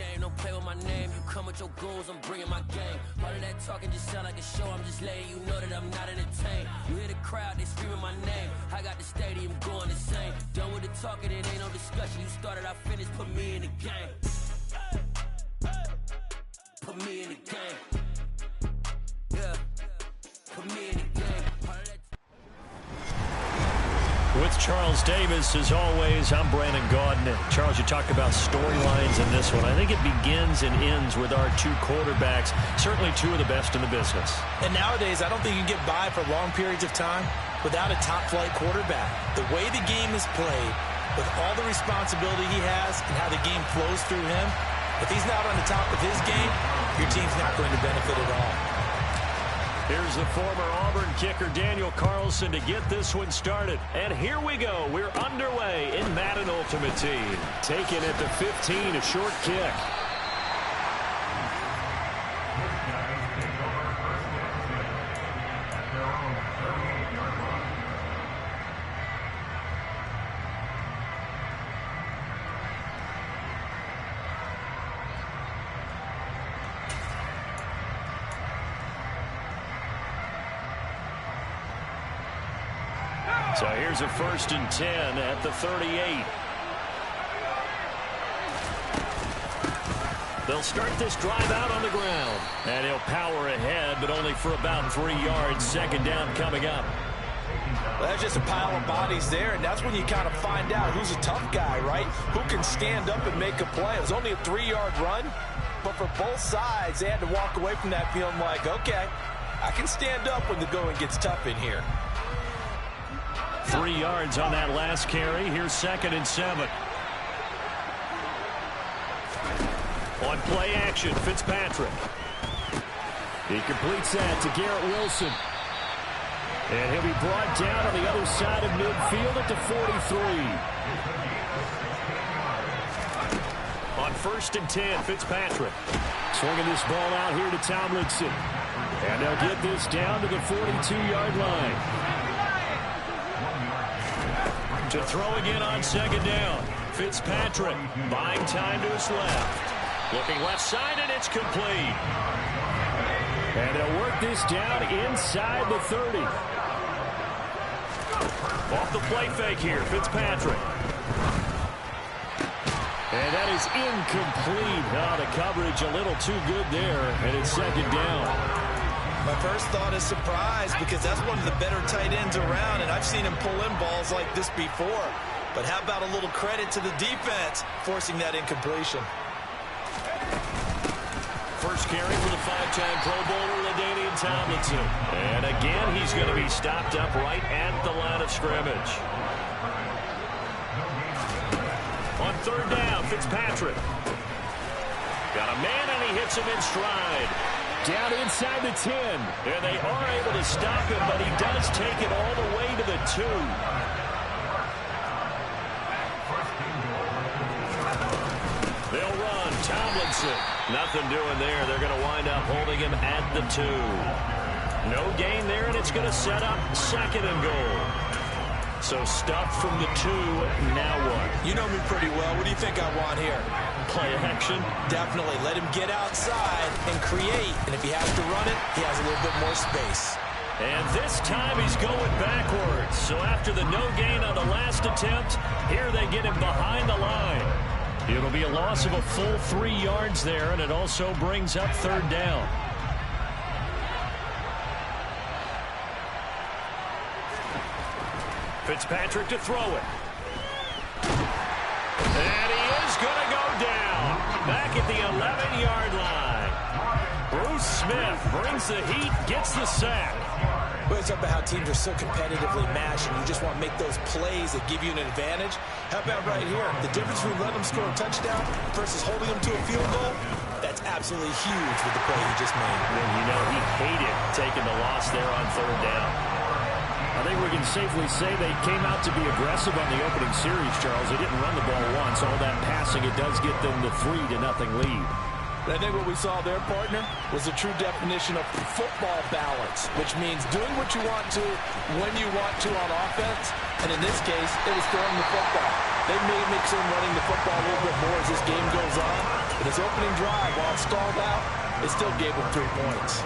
game, don't play with my name. You come with your goons, I'm bringing my game. All of that talking just sound like a show, I'm just letting you know that I'm not entertained. You hear the crowd, they screaming my name. I got the stadium going insane. Done with the talking, it ain't no discussion. You started, I finished, put me in the game. Put me in the game. Yeah, put me in the game. With Charles Davis, as always, I'm Brandon Gaudin. Charles, you talked about storylines in this one. I think it begins and ends with our two quarterbacks, certainly two of the best in the business. And nowadays, I don't think you can get by for long periods of time without a top-flight quarterback. The way the game is played, with all the responsibility he has and how the game flows through him, if he's not on the top of his game, your team's not going to benefit at all. Here's the former Auburn kicker Daniel Carlson to get this one started. And here we go. We're underway in Madden Ultimate Team. Taking it to 15, a short kick. So here's a 1st and 10 at the 38. They'll start this drive out on the ground. And he'll power ahead, but only for about 3 yards. 2nd down coming up. Well, that's just a pile of bodies there, and that's when you kind of find out who's a tough guy, right? Who can stand up and make a play. It was only a 3-yard run, but for both sides, they had to walk away from that feeling like, okay, I can stand up when the going gets tough in here. 3 yards on that last carry. Here's 2nd and 7. On play action, Fitzpatrick. He completes that to Garrett Wilson. And he'll be brought down on the other side of midfield at the 43. On 1st and 10, Fitzpatrick. Swinging this ball out here to Tomlinson. And they'll get this down to the 42-yard line. To throw again on 2nd down. Fitzpatrick buying time to his left. Looking left side, and it's complete. And they'll work this down inside the 30. Off the play fake here, Fitzpatrick. And that is incomplete. Oh, the coverage a little too good there, and it's 2nd down. My first thought is surprise, because that's one of the better tight ends around, and I've seen him pull in balls like this before. But how about a little credit to the defense forcing that incompletion? First carry for the 5-time Pro Bowler, LaDainian Tomlinson. And again, he's going to be stopped up right at the line of scrimmage. On 3rd down, Fitzpatrick. Got a man, and he hits him in stride. Down inside the 10. And they are able to stop him, but he does take it all the way to the 2. They'll run. Tomlinson. Nothing doing there. They're going to wind up holding him at the 2. No gain there, and it's going to set up 2nd and goal. So stuffed from the 2. Now what? You know me pretty well. What do you think I want here? Play action? Definitely. Let him get outside and create. And if he has to run it, he has a little bit more space. And this time he's going backwards. So after the no gain on the last attempt, here they get him behind the line. It'll be a loss of a full 3 yards there, and it also brings up 3rd down. Fitzpatrick to throw it. And he is going to go down. Back at the 11-yard line. Bruce Smith brings the heat, gets the sack. Well, it's about how teams are so competitively matched, and you just want to make those plays that give you an advantage. How about right here? The difference between letting them score a touchdown versus holding them to a field goal, that's absolutely huge with the play he just made. And you know he hated taking the loss there on 3rd down. I think we can safely say they came out to be aggressive on the opening series, Charles. They didn't run the ball once. All that passing, it does get them the 3-0 lead. I think what we saw there, partner, was a true definition of football balance, which means doing what you want to when you want to on offense. And in this case, it was throwing the football. They may mix in running the football a little bit more as this game goes on, In his opening drive, while it stalled out, it still gave him 3 points.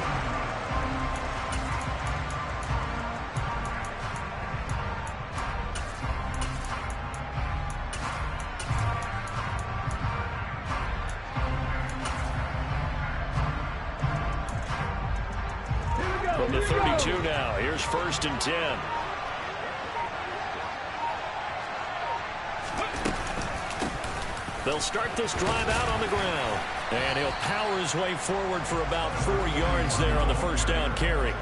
From the 32 now, here's 1st and 10. They'll start this drive out on the ground. And he'll power his way forward for about 4 yards there on the 1st down carry.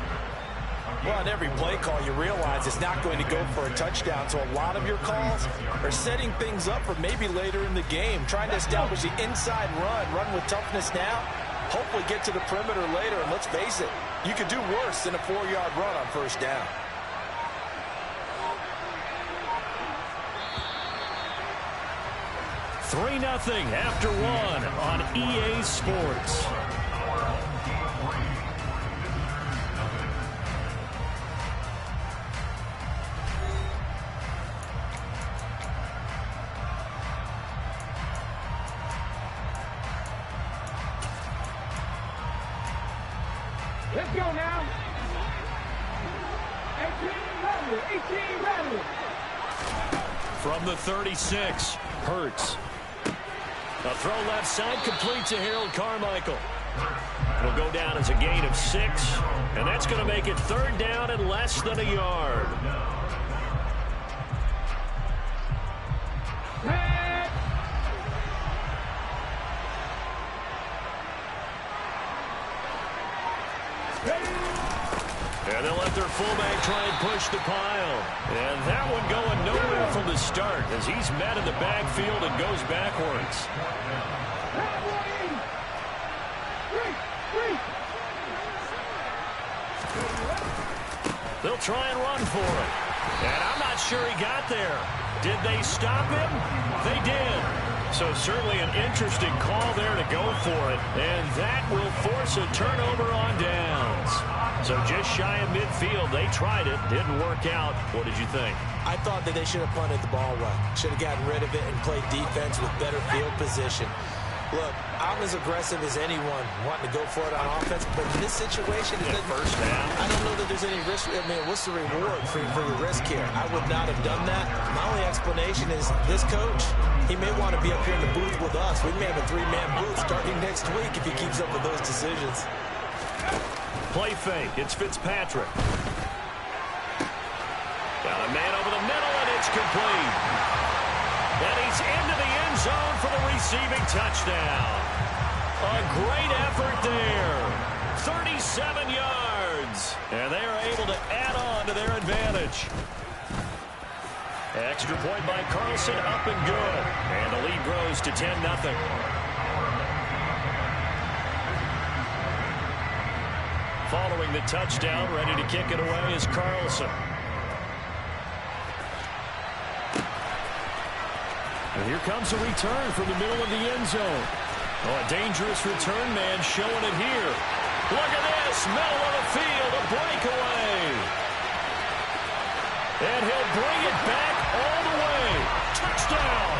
Well, on every play call, you realize it's not going to go for a touchdown. So a lot of your calls are setting things up for maybe later in the game, trying to establish the inside run with toughness now, hopefully get to the perimeter later. And let's face it, you could do worse than a 4-yard run on 1st down. $3-0 after 1 on EA Sports. Let's go now. 18 rattle. From the 36, Hurts. A throw left side, complete to Harold Carmichael. It'll go down as a gain of 6, and that's going to make it 3rd down and less than a yard. And they'll let their fullback try and push the pile. And that one going nowhere from the start as he's met in the backfield and goes backwards. They'll try and run for it. And I'm not sure he got there. Did they stop him? They did. So certainly an interesting call there to go for it. And that will force a turnover on downs. So just shy of midfield, they tried it, didn't work out. What did you think? I thought that they should have punted the ball right. Should have gotten rid of it and played defense with better field position. Look, I'm as aggressive as anyone wanting to go for it on offense, but in this situation, First down. I don't know that there's any risk. I mean, what's the reward for your risk here? I would not have done that. My only explanation is this coach, he may want to be up here in the booth with us. We may have a 3-man booth starting next week if he keeps up with those decisions. Play fake. It's Fitzpatrick. Got a man over the middle, and it's complete. And he's into the end zone for the receiving touchdown. A great effort there. 37 yards. And they are able to add on to their advantage. Extra point by Carlson, up and good. And the lead grows to 10-0. Following the touchdown, ready to kick it away is Carlson. And here comes a return from the middle of the end zone. Oh, a dangerous return man showing it here. Look at this, middle of the field, a breakaway. And he'll bring it back all the way. Touchdown.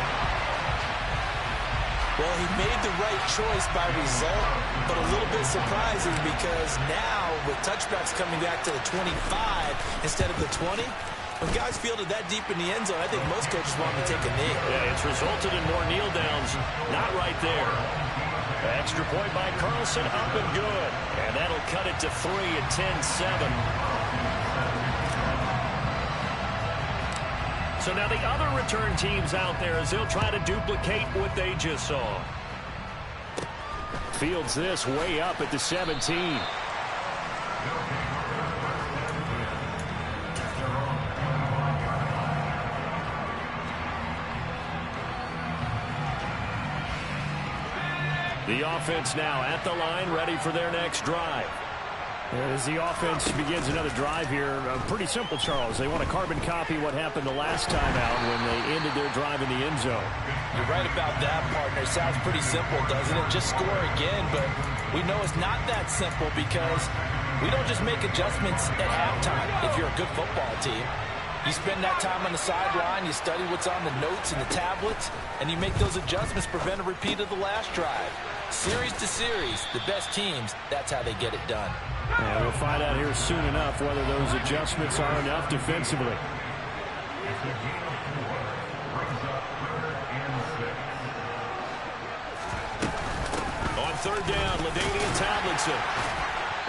Well, he made the right choice by result, but a little bit surprising because now with touchbacks coming back to the 25 instead of the 20, when guys fielded that deep in the end zone, I think most coaches want to take a knee. Yeah, it's resulted in more kneel downs. Not right there. Extra point by Carlson, up and good. And that'll cut it to 3 at 10-7. So now the other return teams out there as they'll try to duplicate what they just saw. Fields this way up at the 17. The offense now at the line, ready for their next drive. As the offense begins another drive here, pretty simple, Charles. They want to carbon copy what happened the last time out when they ended their drive in the end zone. You're right about that, partner. Sounds pretty simple, doesn't it? Just score again, but we know it's not that simple because we don't just make adjustments at halftime if you're a good football team. You spend that time on the sideline, you study what's on the notes and the tablets, and you make those adjustments to prevent a repeat of the last drive. Series to series, the best teams, that's how they get it done. And we'll find out here soon enough whether those adjustments are enough defensively. On third down, LaDainian Tomlinson.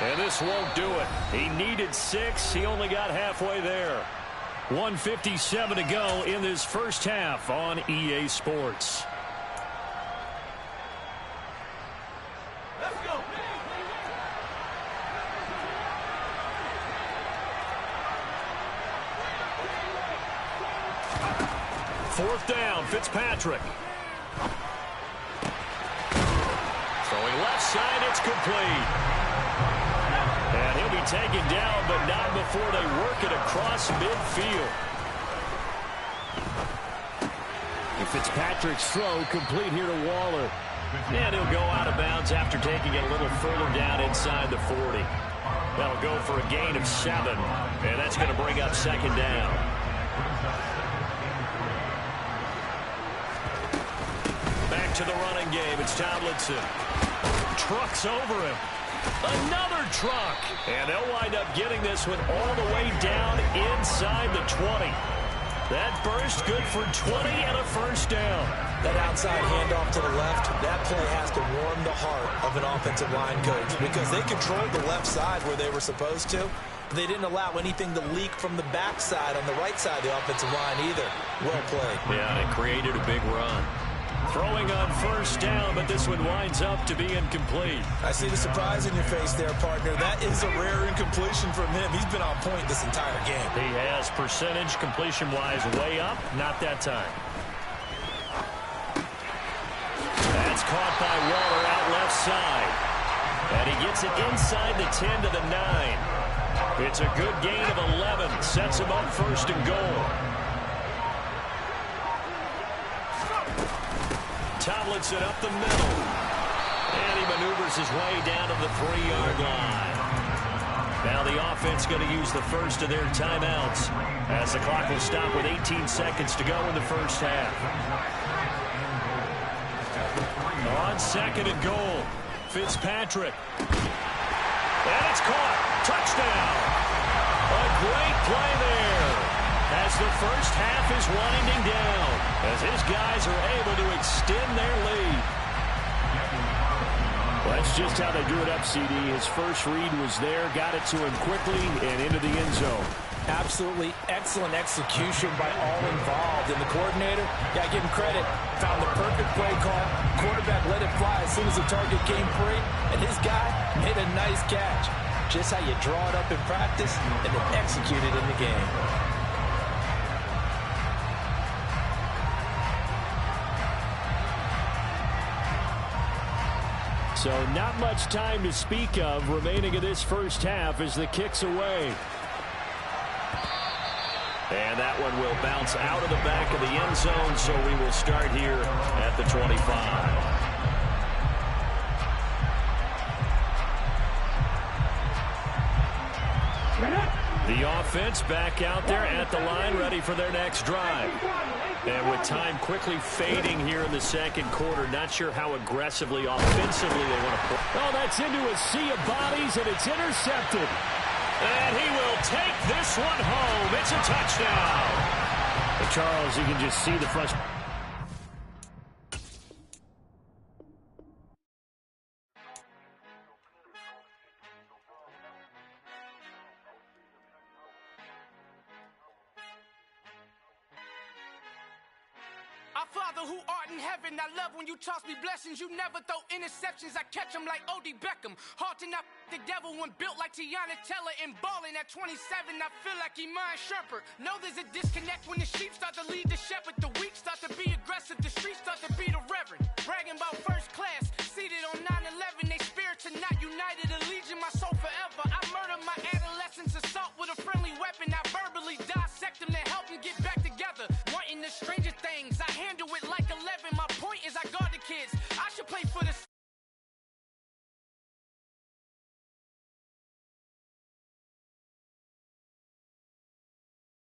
And this won't do it. He needed 6. He only got halfway there. 1:57 to go in this first half on EA Sports. Let's go. Fourth down, Fitzpatrick. Throwing left side, it's complete. And he'll be taken down, but not before they work it across midfield. Fitzpatrick's throw complete here to Waller. And he'll go out of bounds after taking it a little further down inside the 40. That'll go for a gain of 7, and that's going to bring up second down. Back to the running game. It's Tomlinson. Trucks over him. Another truck. And they'll wind up getting this one all the way down inside the 20. That burst good for 20 and a first down. That outside handoff to the left, that play has to warm the heart of an offensive line coach because they controlled the left side where they were supposed to. They didn't allow anything to leak from the backside on the right side of the offensive line either. Well played. Yeah, it created a big run. Throwing on first down, but this one winds up to be incomplete. I see the surprise in your face there, partner. That is a rare incompletion from him. He's been on point this entire game. He has percentage completion-wise way up. Not that time. That's caught by Waller out left side. And he gets it inside the 10 to the 9. It's a good gain of 11. Sets him up first and goal. Tomlinson up the middle. And he maneuvers his way down to the 3-yard line. Now the offense going to use the first of their timeouts as the clock will stop with 18 seconds to go in the first half. On second and goal, Fitzpatrick. And it's caught. Touchdown. A great play there as the first half is winding down, as his guys are able to extend their lead. Well, that's just how they drew it up, CD. His first read was there, got it to him quickly, and into the end zone. Absolutely excellent execution by all involved. And the coordinator, got to give him credit, found the perfect play call. Quarterback let it fly as soon as the target came free, and his guy made a nice catch. Just how you draw it up in practice and then execute it in the game. So not much time to speak of remaining in this first half as the kick's away. And that one will bounce out of the back of the end zone, so we will start here at the 25. The offense back out there at the line, ready for their next drive. And with time quickly fading here in the second quarter, not sure how aggressively, offensively they want to play. Oh, that's into a sea of bodies, and it's intercepted. And he will take this one home. It's a touchdown. But Charles, you can just see the frustration. Our Father who art in heaven, I love when you toss me blessings. You never throw interceptions. I catch them like O.D. Beckham. Hard to not the devil when built like Tiana Teller and balling at 27. I feel like Iman Shumpert. Know there's a disconnect when the sheep start to lead the shepherd. The weak start to be aggressive. The streets start to be the reverend. Bragging about first class. Seated on 9/11. They spirits are not united. Allegiant my soul forever. I murder my